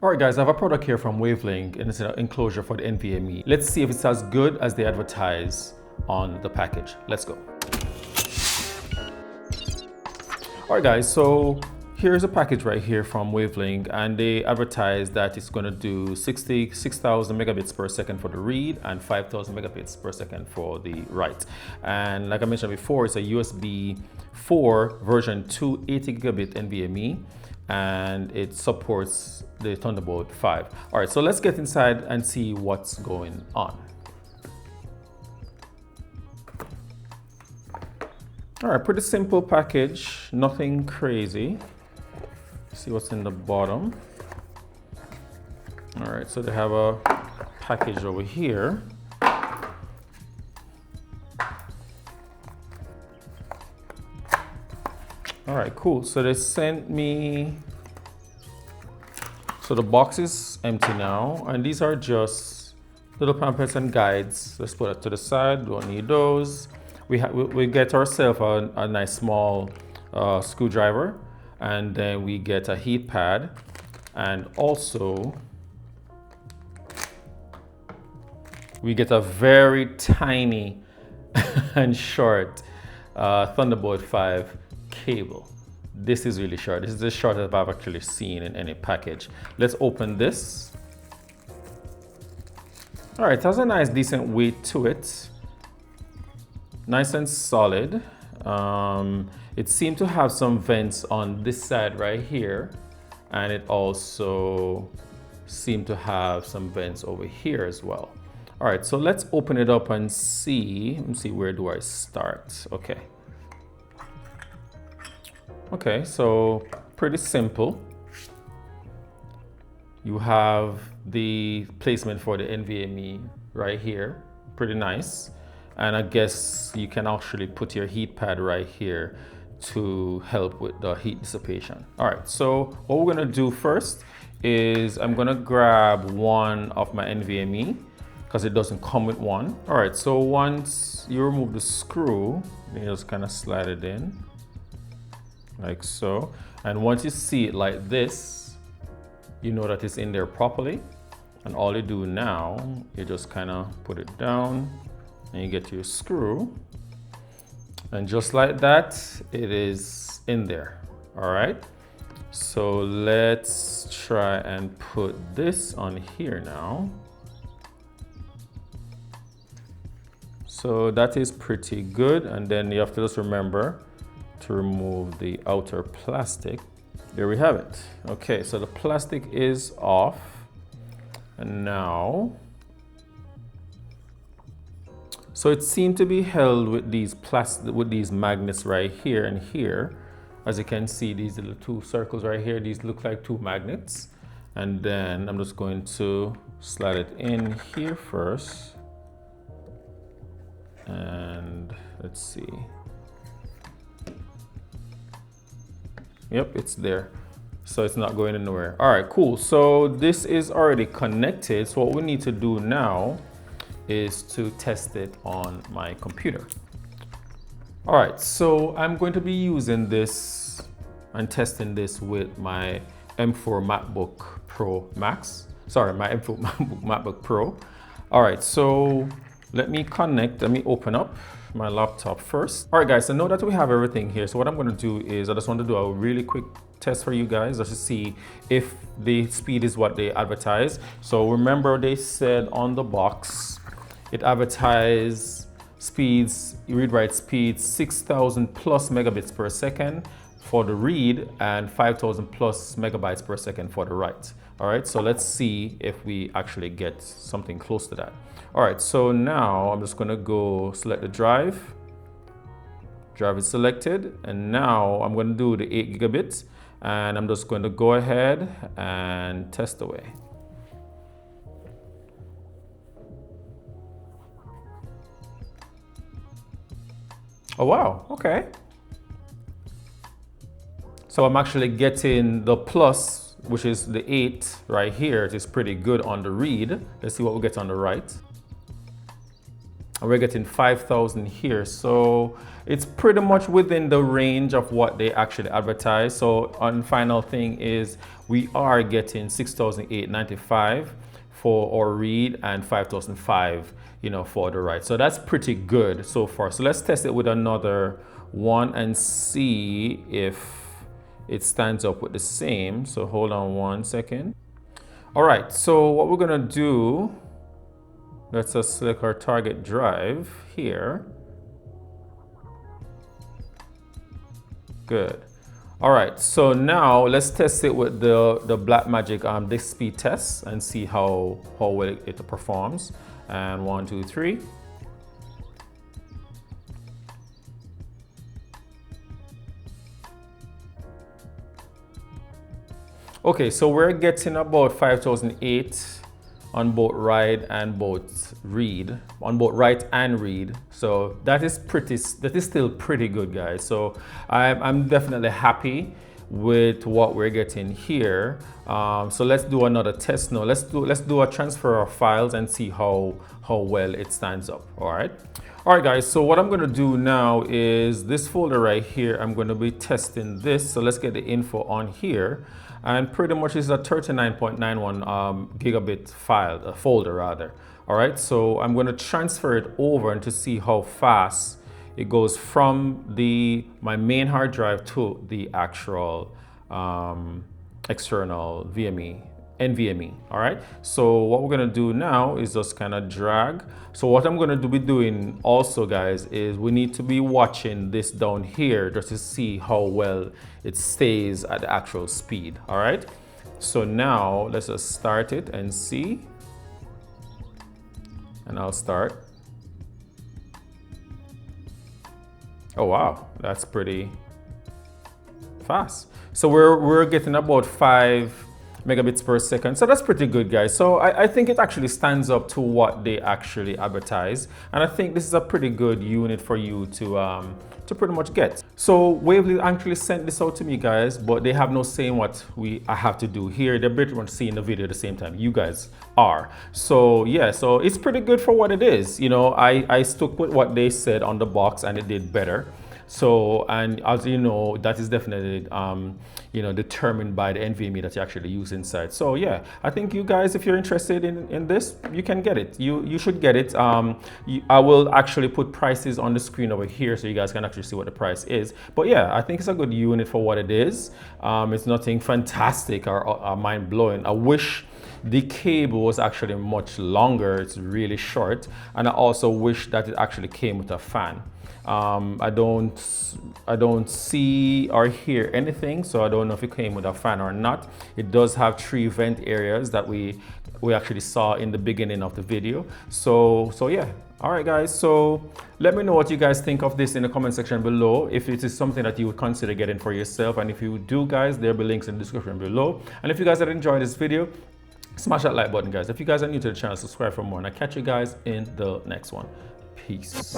All right guys, I have a product here from WAVLINK and it's an enclosure for the NVMe. Let's see if it's as good as they advertise on the package. Let's go. All right guys, so here's a package right here from WAVLINK, and they advertise that it's going to do 6,000 megabits per second for the read and 5,000 megabits per second for the write. And like I mentioned before, it's a USB 4 version 2 80 gigabit NVMe, and it supports the Thunderbolt 5. All right, so let's get inside and see what's going on. All right, pretty simple package, nothing crazy. See what's in the bottom. All right, so they have a package over here. All right, cool. So they sent me, so the box is empty now, and these are just little pamphlets and guides. Let's put it to the side, don't need those. We get ourselves a nice small screwdriver, and then we get a heat pad, and also we get a very tiny and short Thunderbolt 5 cable. This is really short. This is the shortest I've actually seen in any package. Let's open this. All right, it has a nice decent weight to it. Nice and solid. It seemed to have some vents on this side right here, and it also seemed to have some vents over here as well. All right, so let's open it up and see. Let me see, where do I start? Okay, so pretty simple. You have the placement for the NVMe right here, pretty nice. And I guess you can actually put your heat pad right here to help with the heat dissipation. All right, so what we're gonna do first is I'm gonna grab one of my NVMe because it doesn't come with one. All right, so once you remove the screw, you just kind of slide it in like so. And once you see it like this, you know that it's in there properly. And all you do now, you just kind of put it down, and you get your screw, and just like that, it is in there. All right, so let's try and put this on here now. So that is pretty good, and then you have to just remember to remove the outer plastic. There we have it. Okay, so the plastic is off, and now, so it seemed to be held with these magnets right here and here. As you can see, these little two circles right here, these look like two magnets. And then I'm just going to slide it in here first. And let's see. Yep, it's there. So it's not going anywhere. All right, cool. So this is already connected. So what we need to do now is to test it on my computer. All right, so I'm going to be using this and testing this with my M4 MacBook Pro Max. Sorry, my M4 MacBook Pro. All right, so let me open up my laptop first. All right guys, so now that we have everything here, so what I'm going to do is I just want to do a really quick test for you guys just to see if the speed is what they advertise. So remember, they said on the box it advertised speeds, read-write speeds 6,000 plus megabits per second for the read and 5,000 plus megabytes per second for the write. All right, so let's see if we actually get something close to that. All right, so now I'm just gonna go select the drive. Drive is selected, and now I'm gonna do the 8 gigabits, and I'm just going to go ahead and test away. Oh wow, okay. So I'm actually getting the plus, which is the 8 right here. It is pretty good on the read. Let's see what we get on the write. and we're getting 5,000 here. So it's pretty much within the range of what they actually advertise. So on final thing is we are getting 6,895 for our read and 5,005, you know, for the write. So that's pretty good so far. So let's test it with another one and see if it stands up with the same. So hold on one second. All right, so what we're gonna do, let's just select our target drive here. Good. All right, so now let's test it with the Blackmagic disk speed test and see how well it performs. And 1, 2, 3. Okay, so we're getting about 5,008 on both write and both read, on both write and read. So that is still pretty good, guys. So I'm definitely happy with what we're getting here. So let's do another test now. Let's do a transfer of files and see how well it stands up. All right. All right, guys, so what I'm going to do now is this folder right here, I'm going to be testing this. So let's get the info on here. And pretty much it's a 39.91 gigabit file, a folder rather. All right, so I'm going to transfer it over and to see how fast it goes from my main hard drive to the actual external NVMe. All right, so what we're gonna do now is just kind of drag. So what I'm gonna be doing also, guys, is we need to be watching this down here just to see how well it stays at the actual speed. All right, so now let's just start it and see. And I'll start. Oh wow, that's pretty fast. So we're getting about 5 megabits per second. So that's pretty good, guys. So I think it actually stands up to what they actually advertise. And I think this is a pretty good unit for you to pretty much get. So WAVLINK actually sent this out to me, guys, but they have no saying what I have to do here. They're pretty much seeing the video at the same time. You guys are. So yeah, so it's pretty good for what it is. You know, I stuck with what they said on the box and it did better. So, and as you know, that is definitely, you know, determined by the NVMe that you actually use inside. So yeah, I think you guys, if you're interested in this, you can get it. You should get it. I will actually put prices on the screen over here so you guys can actually see what the price is. But yeah, I think it's a good unit for what it is. It's nothing fantastic or mind-blowing. I wish the cable was actually much longer. It's really short. And I also wish that it actually came with a fan. I don't see or hear anything, so I don't know if it came with a fan or not. It does have 3 vent areas that we actually saw in the beginning of the video. So yeah. All right, guys, so let me know what you guys think of this in the comment section below, if it is something that you would consider getting for yourself. And if you do, guys, there'll be links in the description below. And if you guys have enjoyed this video, smash that like button, guys. If you guys are new to the channel, subscribe for more, and I'll catch you guys in the next one. Peace.